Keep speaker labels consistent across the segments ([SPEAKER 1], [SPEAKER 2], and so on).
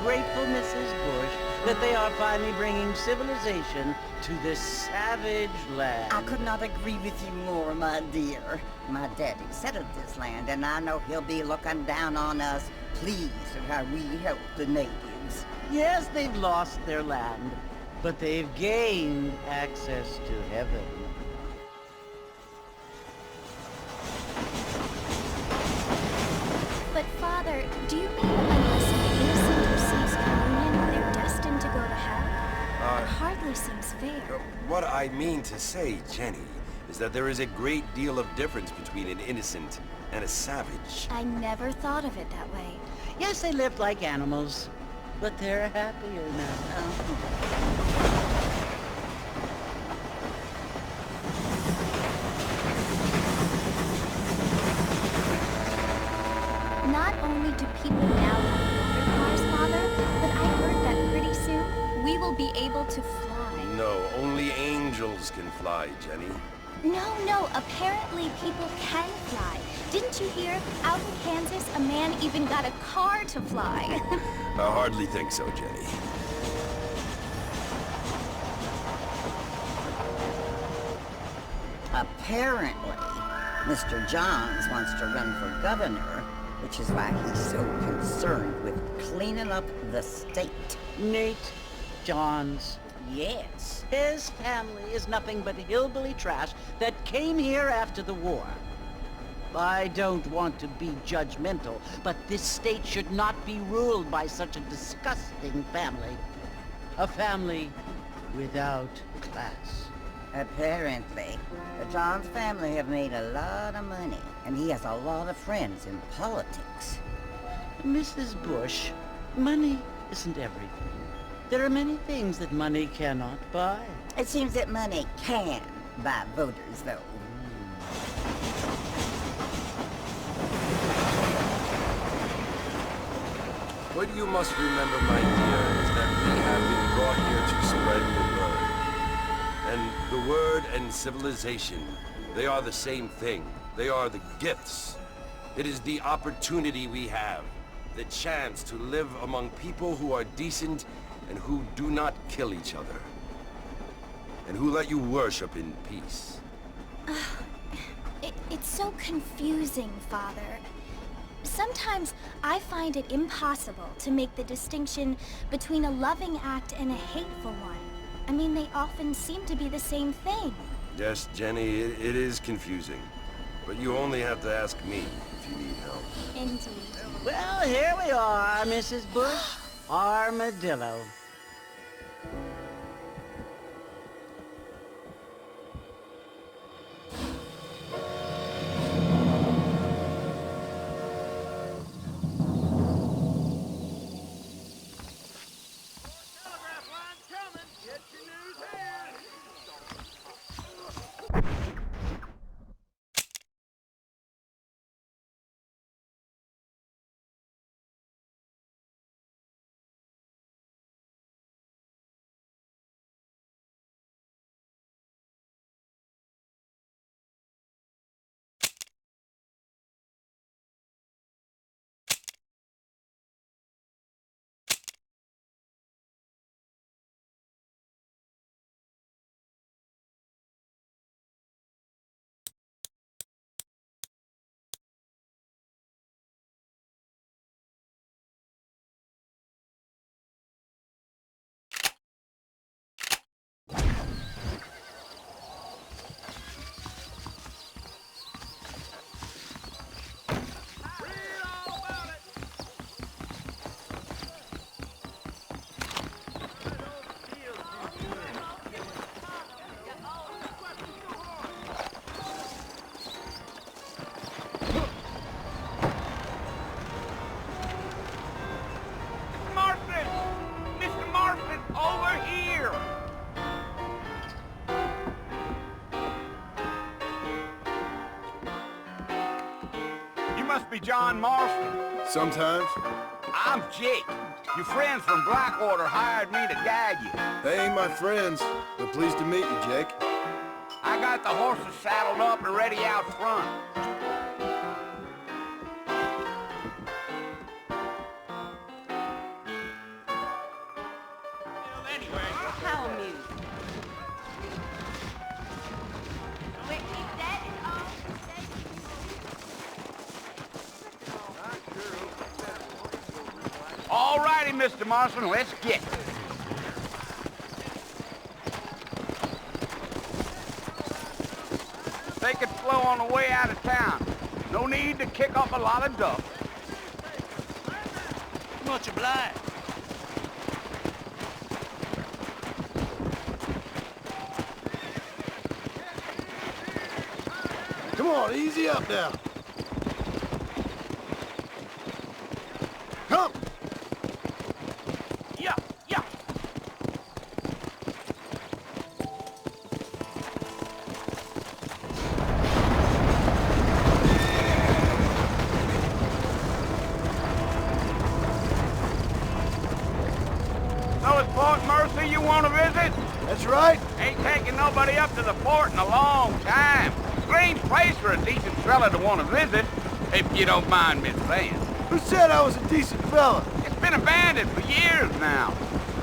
[SPEAKER 1] grateful, Mrs. Bush, that they are finally bringing civilization to this savage land.
[SPEAKER 2] I could not agree with you more, my dear. My daddy settled this land, and I know he'll be looking down on us, pleased at how we help the natives.
[SPEAKER 1] Yes, they've lost their land, but they've gained access to heaven.
[SPEAKER 3] But Father, do you mean unless an innocent receives communion, they're destined to go to hell? It hardly seems fair.
[SPEAKER 4] What I mean to say, Jenny, is that there is a great deal of difference between an innocent and a savage.
[SPEAKER 3] I never thought of it that way.
[SPEAKER 1] Yes, they lived like animals, but they're happier now.
[SPEAKER 3] Not only do people now have motor cars, Father, but I heard that pretty soon we will be able to fly.
[SPEAKER 4] No, only angels can fly, Jenny.
[SPEAKER 3] No, apparently people can fly. Didn't you hear? Out in Kansas, a man even got a car to fly.
[SPEAKER 4] I hardly think so, Jenny.
[SPEAKER 2] Apparently, Mr. Johns wants to run for governor, which is why he's so concerned with cleaning up the state.
[SPEAKER 1] Nate Johns.
[SPEAKER 2] Yes.
[SPEAKER 1] His family is nothing but hillbilly trash that came here after the war. I don't want to be judgmental, but this state should not be ruled by such a disgusting family. A family without class.
[SPEAKER 2] Apparently, the Johns family have made a lot of money, and he has a lot of friends in politics.
[SPEAKER 1] Mrs. Bush, money isn't everything. There are many things that money cannot buy.
[SPEAKER 2] It seems that money can buy voters, though.
[SPEAKER 4] What you must remember, my dear, is that we have been brought here to spread the word. And the word and civilization, they are the same thing. They are the gifts. It is the opportunity we have, the chance to live among people who are decent and who do not kill each other, and who let you worship in peace.
[SPEAKER 3] It's so confusing, Father. Sometimes I find it impossible to make the distinction between a loving act and a hateful one. I mean, they often seem to be the same thing.
[SPEAKER 4] Yes, Jenny, it is confusing. But you only have to ask me if you need help.
[SPEAKER 3] Indeed.
[SPEAKER 1] Well, here we are, Mrs. Bush. Armadillo.
[SPEAKER 5] Must be John Marston.
[SPEAKER 4] Sometimes.
[SPEAKER 5] I'm Jake. Your friends from Blackwater hired me to guide you.
[SPEAKER 4] They ain't my friends, but pleased to meet you, Jake.
[SPEAKER 5] I got the horses saddled up and ready out front. ready, Mr. Marston. Let's get. Take it slow on the way out of town. No need to kick up a lot of dust.
[SPEAKER 6] Much obliged.
[SPEAKER 7] Come on, easy up now. Come!
[SPEAKER 5] Yeah, yeah. So it's Fort Mercy you want to visit?
[SPEAKER 7] That's right.
[SPEAKER 5] Ain't taking nobody up to the fort in a long time. Strange place for a decent fella to want to visit, if you don't mind me saying.
[SPEAKER 7] Who said I was a decent fella?
[SPEAKER 5] It's been abandoned for years now.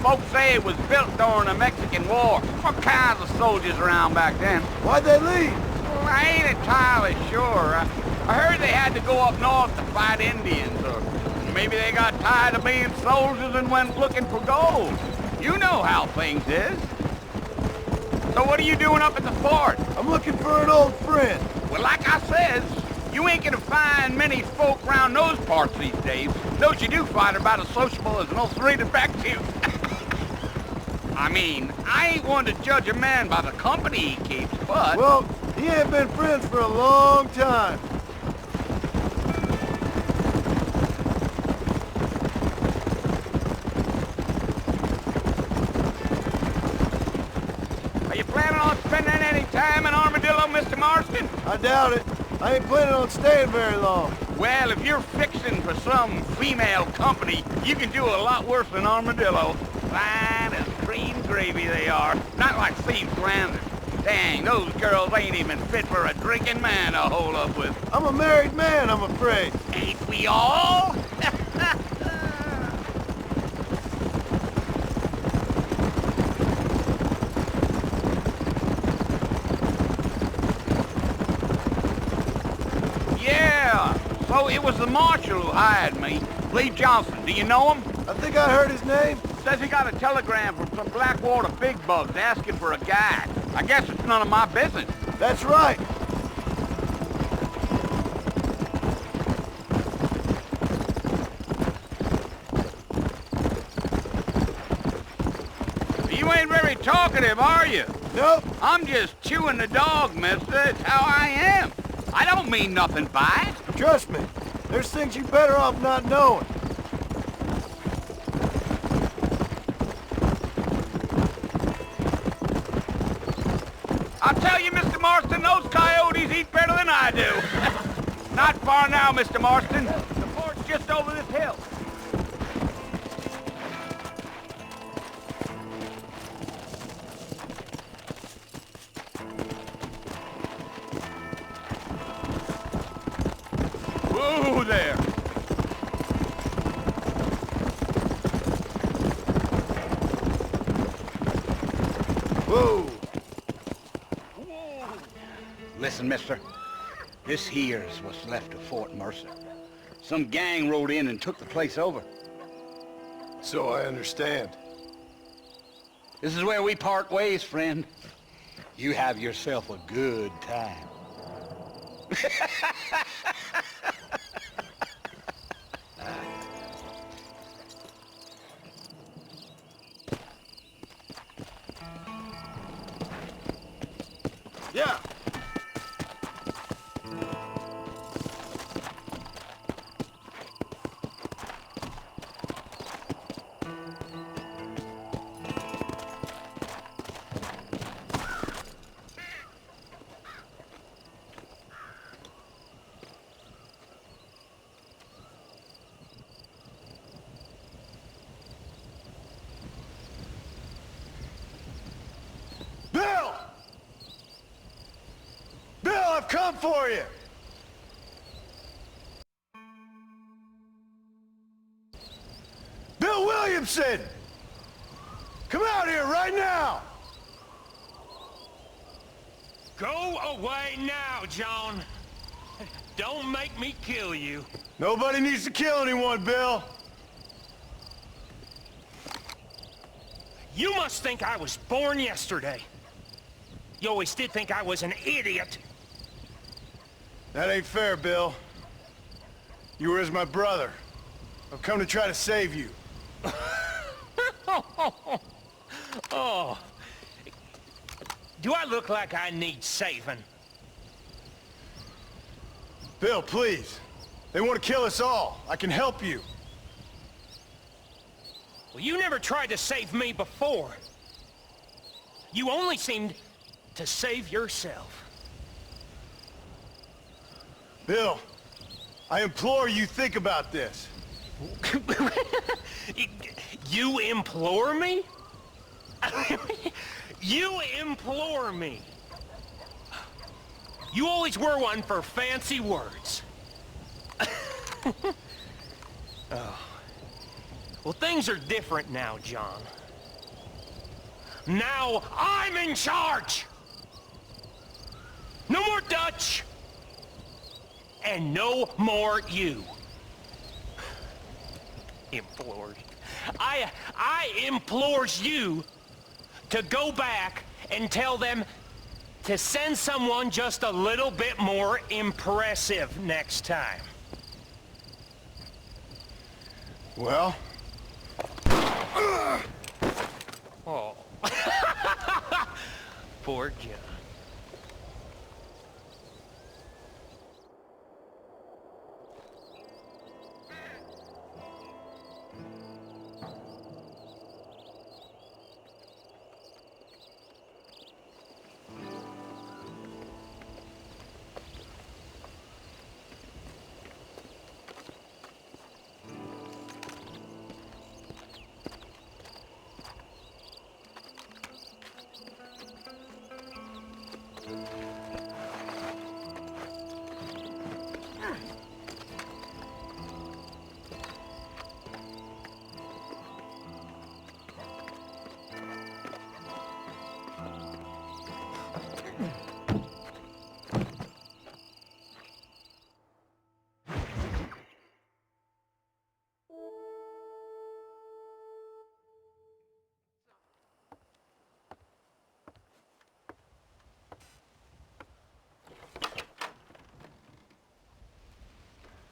[SPEAKER 5] Folks say it was built during the Mexican War. All kinds of soldiers around back then.
[SPEAKER 7] Why'd they leave?
[SPEAKER 5] Well, I ain't entirely sure. I heard they had to go up north to fight Indians, or maybe they got tired of being soldiers and went looking for gold. You know how things is. So what are you doing up at the fort?
[SPEAKER 7] I'm looking for an old friend.
[SPEAKER 5] Well, like I says, you ain't gonna find many folk around those parts these days. Those you do find are about as sociable as an ulcerated back tooth. I mean, I ain't one to judge a man by the company he keeps, but...
[SPEAKER 7] Well, he ain't been friends for a long time.
[SPEAKER 5] Are you planning on spending any time in Armadillo, Mr. Marston?
[SPEAKER 7] I doubt it. I ain't planning on staying very long.
[SPEAKER 5] Well, if you're fixing for some female company, you can do a lot worse than Armadillo. Fine as cream gravy they are. Not like Steve's Landers. Dang, those girls ain't even fit for a drinking man to hole up with.
[SPEAKER 7] I'm a married man, I'm afraid.
[SPEAKER 5] Ain't we all? Yeah, so it was the marshal who hired me. Lee Johnson, do you know him?
[SPEAKER 7] I think I heard his name.
[SPEAKER 5] Says he got a telegram from some Blackwater big bugs asking for a guide. I guess it's none of my business.
[SPEAKER 7] That's right.
[SPEAKER 5] You ain't very talkative, are you?
[SPEAKER 7] Nope.
[SPEAKER 5] I'm just chewing the dog, mister. It's how I am. I don't mean nothing by it.
[SPEAKER 7] Trust me. There's things you better off not knowing.
[SPEAKER 5] I'll tell you, Mr. Marston, those coyotes eat better than I do. Not far now, Mr. Marston. The fort's just over this hill. Whoa there.
[SPEAKER 7] Whoa.
[SPEAKER 5] Listen, mister. This here's what's left of Fort Mercer. Some gang rode in and took the place over.
[SPEAKER 7] So I understand.
[SPEAKER 5] This is where we part ways, friend. You have yourself a good time.
[SPEAKER 7] Yeah. Bill! Bill, I've come for you! Bill Williamson! Come out here right now!
[SPEAKER 6] Go away now, John. Don't make me kill you.
[SPEAKER 7] Nobody needs to kill anyone, Bill.
[SPEAKER 6] You must think I was born yesterday. You always did think I was an idiot.
[SPEAKER 7] That ain't fair, Bill. You were as my brother. I've come to try to save you.
[SPEAKER 6] Oh. Do I look like I need saving?
[SPEAKER 7] Bill, please. They want to kill us all. I can help you.
[SPEAKER 6] Well, you never tried to save me before. You only seemed to save yourself.
[SPEAKER 7] Bill, I implore you think about this.
[SPEAKER 6] You implore me? You implore me. You always were one for fancy words. Oh. Well, things are different now, John. Now I'm in charge! No more Dutch! And no more you. Implores. I implores you to go back and tell them to send someone just a little bit more impressive next time.
[SPEAKER 7] Well?
[SPEAKER 6] Oh. Poor John.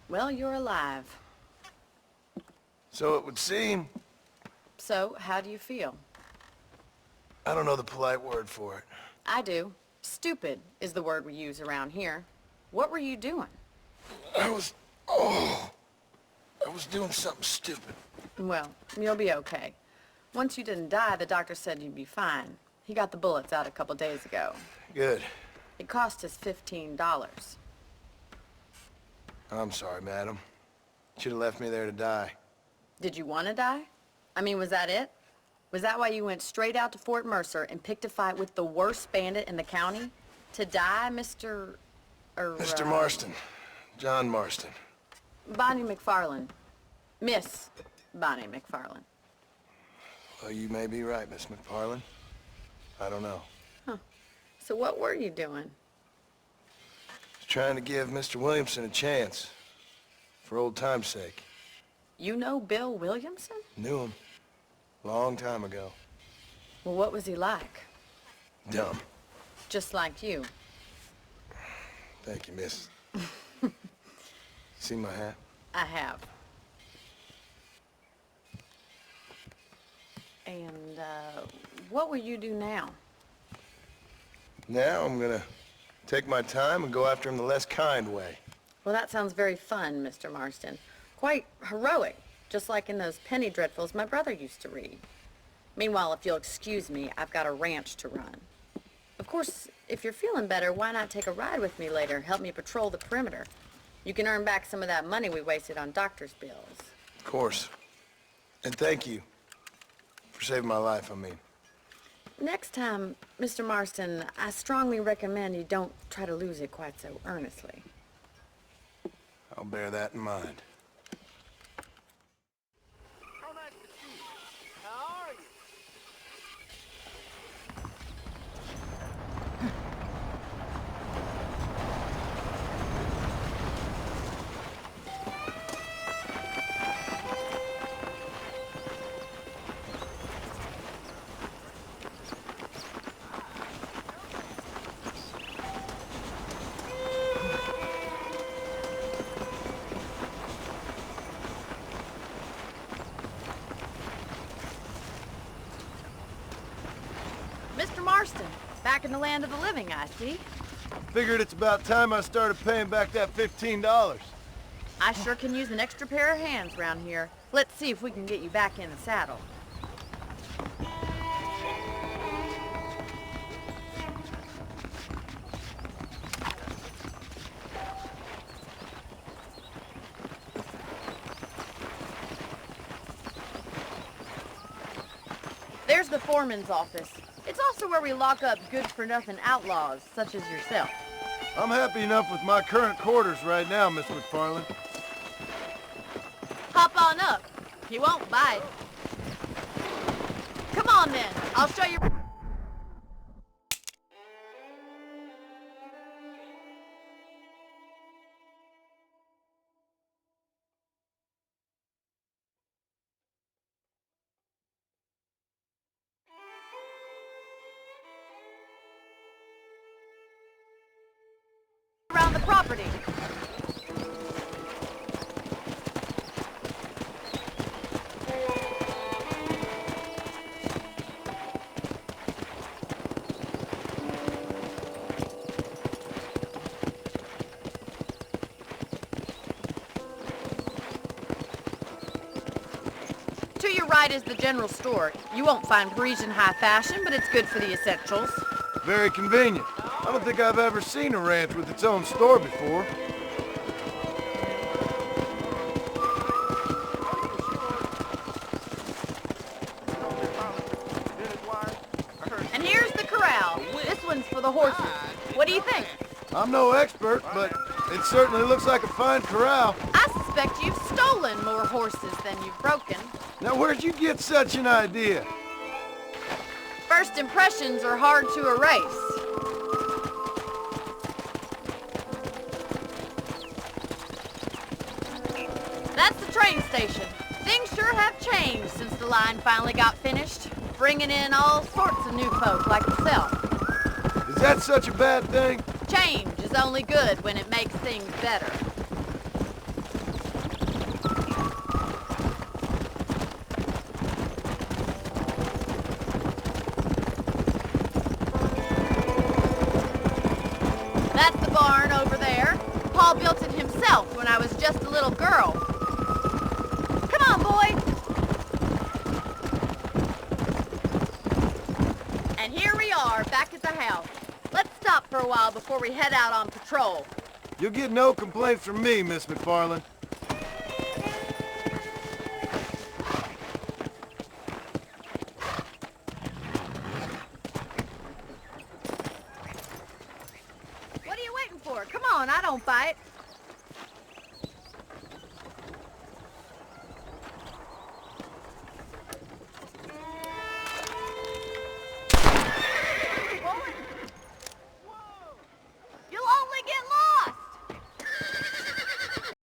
[SPEAKER 8] Well, you're alive.
[SPEAKER 7] So it would seem.
[SPEAKER 8] So, how do you feel?
[SPEAKER 7] I don't know the polite word for it.
[SPEAKER 8] I do. Stupid is the word we use around here. What were you doing?
[SPEAKER 7] I was doing something stupid.
[SPEAKER 8] Well, you'll be okay. Once you didn't die, the doctor said you'd be fine. He got the bullets out a couple days ago.
[SPEAKER 7] Good.
[SPEAKER 8] It cost us $15.
[SPEAKER 7] I'm sorry, madam. Should have left me there to die.
[SPEAKER 8] Did you want to die? I mean, was that it? Was that why you went straight out to Fort Mercer and picked a fight with the worst bandit in the county? To die, Mr.
[SPEAKER 7] Mr. Marston. John Marston.
[SPEAKER 8] Bonnie McFarland. Miss Bonnie McFarland.
[SPEAKER 7] Well, you may be right, Miss McFarland. I don't know.
[SPEAKER 8] Huh. So what were you doing?
[SPEAKER 7] Trying to give Mr. Williamson a chance. For old time's sake.
[SPEAKER 8] You know Bill Williamson?
[SPEAKER 7] Knew him. Long time ago.
[SPEAKER 8] Well, what was he like?
[SPEAKER 7] Dumb.
[SPEAKER 8] Just like you.
[SPEAKER 7] Thank you, miss. See my hat?
[SPEAKER 8] I have. And, what will you do now?
[SPEAKER 7] Now I'm gonna take my time and go after him the less kind way.
[SPEAKER 8] Well, that sounds very fun, Mr. Marston. Quite heroic, just like in those penny dreadfuls my brother used to read. Meanwhile, if you'll excuse me, I've got a ranch to run. Of course, if you're feeling better, why not take a ride with me later? Help me patrol the perimeter. You can earn back some of that money we wasted on doctor's bills.
[SPEAKER 7] Of course. And thank you. For saving my life, I mean.
[SPEAKER 8] Next time, Mr. Marston, I strongly recommend you don't try to lose it quite so earnestly.
[SPEAKER 7] I'll bear that in mind.
[SPEAKER 9] How nice to see you. How are you?
[SPEAKER 8] Mr. Marston. Back in the land of the living, I see.
[SPEAKER 7] Figured it's about time I started paying back that $15.
[SPEAKER 8] I sure can use an extra pair of hands around here. Let's see if we can get you back in the saddle. There's the foreman's office. It's also where we lock up good-for-nothing outlaws, such as yourself.
[SPEAKER 7] I'm happy enough with my current quarters right now, Miss McFarland.
[SPEAKER 8] Hop on up. He won't bite. Come on then. I'll show you. Around the property. To your right is the general store. You won't find Parisian high fashion, but it's good for the essentials.
[SPEAKER 7] Very convenient. I don't think I've ever seen a ranch with its own store before.
[SPEAKER 8] And here's the corral. This one's for the horses. What do you think?
[SPEAKER 7] I'm no expert, but it certainly looks like a fine corral.
[SPEAKER 8] I suspect you've stolen more horses than you've broken.
[SPEAKER 7] Now, where'd you get such an idea?
[SPEAKER 8] First impressions are hard to erase. That's the train station. Things sure have changed since the line finally got finished, bringing in all sorts of new folk like yourself.
[SPEAKER 7] Is that such a bad thing?
[SPEAKER 8] Change is only good when it makes things better. That's the barn over there. Paul built it himself when I was just a little girl. Come on, boy. And here we are, back at the house. Let's stop for a while before we head out on patrol.
[SPEAKER 7] You'll get no complaints from me, Miss McFarland.
[SPEAKER 8] What are you waiting for? Come on, I don't bite.